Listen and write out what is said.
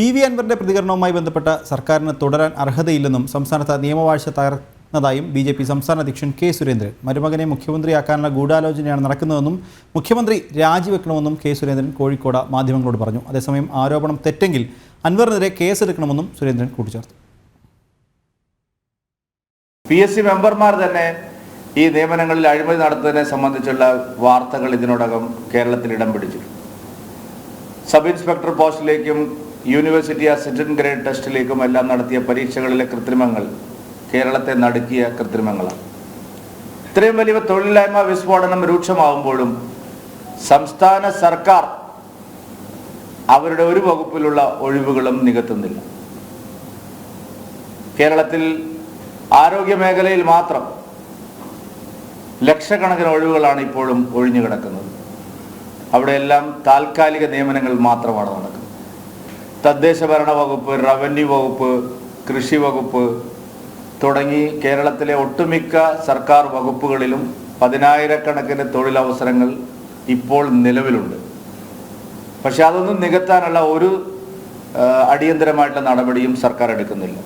PV. അൻവറിന്റെ പ്രതികരണവുമായി ബന്ധപ്പെട്ട സർക്കാരിന് തുടരാൻ അർഹതയില്ലെന്നും സംസ്ഥാനത്ത് നിയമവാഴ്ച തകർന്നതായും ബി.ജെ.പി. സംസ്ഥാന അധ്യക്ഷൻ കെ. സുരേന്ദ്രൻ. മരുമകനെ മുഖ്യമന്ത്രിയാക്കാനുള്ള ഗൂഢാലോചനയാണ് നടക്കുന്നതെന്നും മുഖ്യമന്ത്രി രാജിവെക്കണമെന്നും കെ. സുരേന്ദ്രൻ കോഴിക്കോട് മാധ്യമങ്ങളോട് പറഞ്ഞു. അതേസമയം ആരോപണം തെറ്റെങ്കിൽ അൻവറിനെതിരെ കേസെടുക്കണമെന്നും സുരേന്ദ്രൻ കൂട്ടിച്ചേർത്തു. PSC മെമ്പർമാർ തന്നെ ഈ നിയമനങ്ങളിൽ അഴിമതി നടത്തുന്നതിനെ സംബന്ധിച്ചുള്ള വാർത്തകൾ ഇതിനോടകം കേരളത്തിൽ ഇടം പിടിച്ചു. സബ് ഇൻസ്പെക്ടർ പോസ്റ്റിലേക്കും യൂണിവേഴ്സിറ്റി അസിസ്റ്റന്റ് ഗ്രേഡ് ടെസ്റ്റിലേക്കും എല്ലാം നടത്തിയ പരീക്ഷകളിലെ കൃത്രിമങ്ങൾ കേരളത്തെ നടുക്കിയ കൃത്രിമങ്ങളാണ്. ഇത്രയും വലിയ തൊഴിലില്ലായ്മ വിസ്ഫോടനം രൂക്ഷമാവുമ്പോഴും സംസ്ഥാന സർക്കാർ അവരുടെ ഒരു വകുപ്പിലുള്ള ഒഴിവുകളും നികത്തുന്നില്ല. കേരളത്തിൽ ആരോഗ്യ മേഖലയിൽ മാത്രം ലക്ഷക്കണക്കിന് ഒഴിവുകളാണ് ഇപ്പോഴും ഒഴിഞ്ഞു കിടക്കുന്നത്. അവിടെയെല്ലാം താൽക്കാലിക നിയമനങ്ങൾ മാത്രമാണ് നടക്കുന്നത്. തദ്ദേശ ഭരണ വകുപ്പ്, റവന്യൂ വകുപ്പ്, കൃഷി വകുപ്പ് തുടങ്ങി കേരളത്തിലെ ഒട്ടുമിക്ക സർക്കാർ വകുപ്പുകളിലും 10,000-കണക്കിന് തൊഴിലവസരങ്ങൾ ഇപ്പോൾ നിലവിലുണ്ട്. പക്ഷെ അതൊന്നും നികത്താനുള്ള ഒരു അടിയന്തരമായിട്ടുള്ള നടപടിയും സർക്കാർ എടുക്കുന്നില്ല.